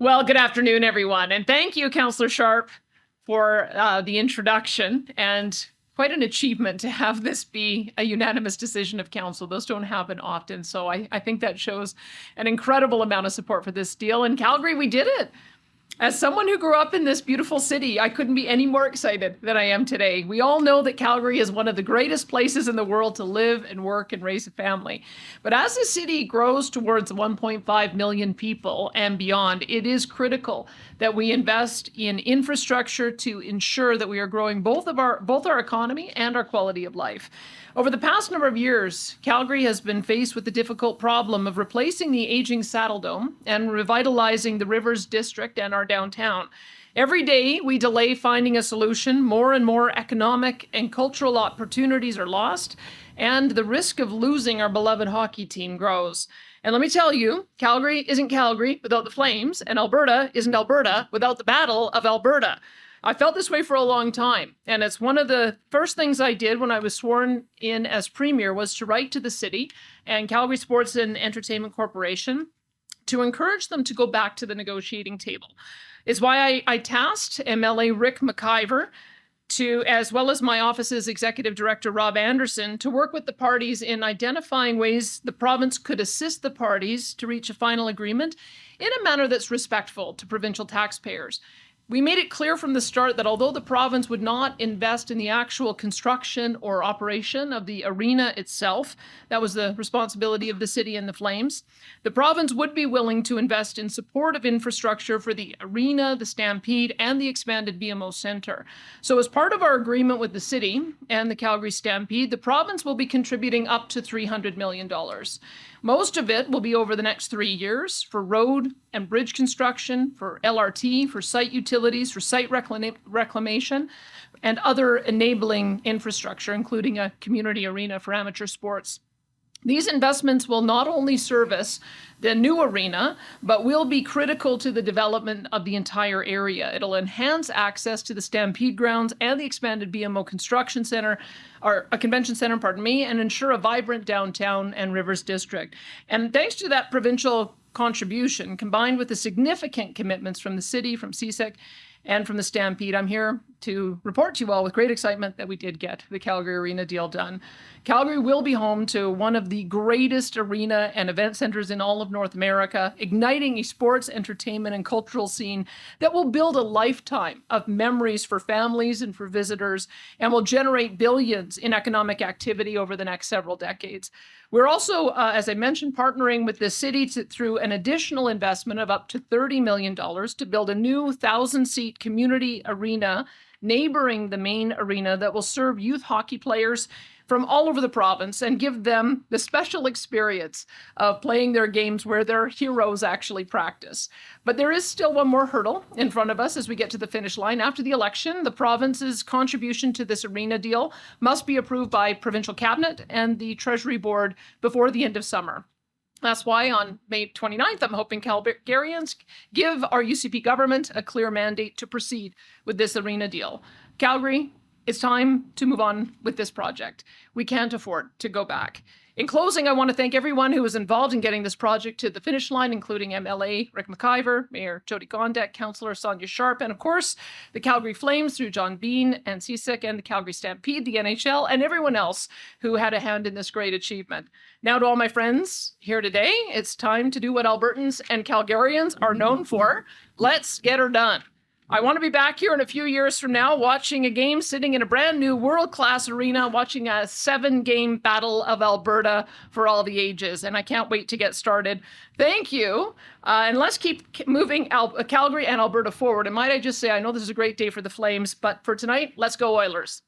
Well, good afternoon, everyone. And thank you, Councillor Sharp, for the introduction. And quite an achievement to have this be a unanimous decision of council. Those don't happen often. So I think that shows an incredible amount of support for this deal. In Calgary, we did it. As someone who grew up in this beautiful city, I couldn't be any more excited than I am today. We all know that Calgary is one of the greatest places in the world to live and work and raise a family. But as the city grows towards 1.5 million people and beyond, it is critical that we invest in infrastructure to ensure that we are growing both our economy and our quality of life. Over the past number of years, Calgary has been faced with the difficult problem of replacing the aging Saddle Dome and revitalizing the Rivers District and our downtown. Every day we delay finding a solution, more and more economic and cultural opportunities are lost, and the risk of losing our beloved hockey team grows. And let me tell you, Calgary isn't Calgary without the Flames, and Alberta isn't Alberta without the Battle of Alberta. I felt this way for a long time, and it's one of the first things I did when I was sworn in as Premier was to write to the city and Calgary Sports and Entertainment Corporation to encourage them to go back to the negotiating table. It's why I tasked MLA Rick McIver to, as well as my office's Executive Director Rob Anderson, to work with the parties in identifying ways the province could assist the parties to reach a final agreement in a manner that's respectful to provincial taxpayers. We made it clear from the start that although the province would not invest in the actual construction or operation of the arena itself, that was the responsibility of the city and the Flames, the province would be willing to invest in support of infrastructure for the arena, the Stampede, and the expanded BMO Centre. So as part of our agreement with the city and the Calgary Stampede, the province will be contributing up to $300 million. Most of it will be over the next 3 years for road and bridge construction, for LRT, for site utilities, for site reclamation, and other enabling infrastructure, including a community arena for amateur sports. These investments will not only service the new arena, but will be critical to the development of the entire area. It'll enhance access to the Stampede grounds and the expanded BMO Construction Center, or a convention center, and ensure a vibrant downtown and Rivers District. And thanks to that provincial contribution, combined with the significant commitments from the city, from CSEC, and from the Stampede, I'm here to report to you all with great excitement that we did get the Calgary Arena deal done. Calgary will be home to one of the greatest arena and event centers in all of North America, igniting a sports, entertainment, and cultural scene that will build a lifetime of memories for families and for visitors, and will generate billions in economic activity over the next several decades. We're also, as I mentioned, partnering with the city through an additional investment of up to $30 million to build a new 1,000-seat community arena neighboring the main arena that will serve youth hockey players from all over the province and give them the special experience of playing their games where their heroes actually practice. But there is still one more hurdle in front of us as we get to the finish line. After the election, the province's contribution to this arena deal must be approved by provincial cabinet and the Treasury Board before the end of summer. That's why on May 29th, I'm hoping Calgarians give our UCP government a clear mandate to proceed with this arena deal. Calgary, it's time to move on with this project. We can't afford to go back. In closing, I want to thank everyone who was involved in getting this project to the finish line, including MLA Rick McIver, Mayor Jody Gondek, Councillor Sonia Sharp, and of course, the Calgary Flames through John Bean and CSEC, and the Calgary Stampede, the NHL, and everyone else who had a hand in this great achievement. Now to all my friends here today, it's time to do what Albertans and Calgarians are known for. Let's get her done. I want to be back here in a few years from now watching a game, sitting in a brand new world-class arena, watching a 7-game Battle of Alberta for all the ages. And I can't wait to get started. Thank you. And let's keep moving Calgary and Alberta forward. And might I just say, I know this is a great day for the Flames, but for tonight, let's go Oilers.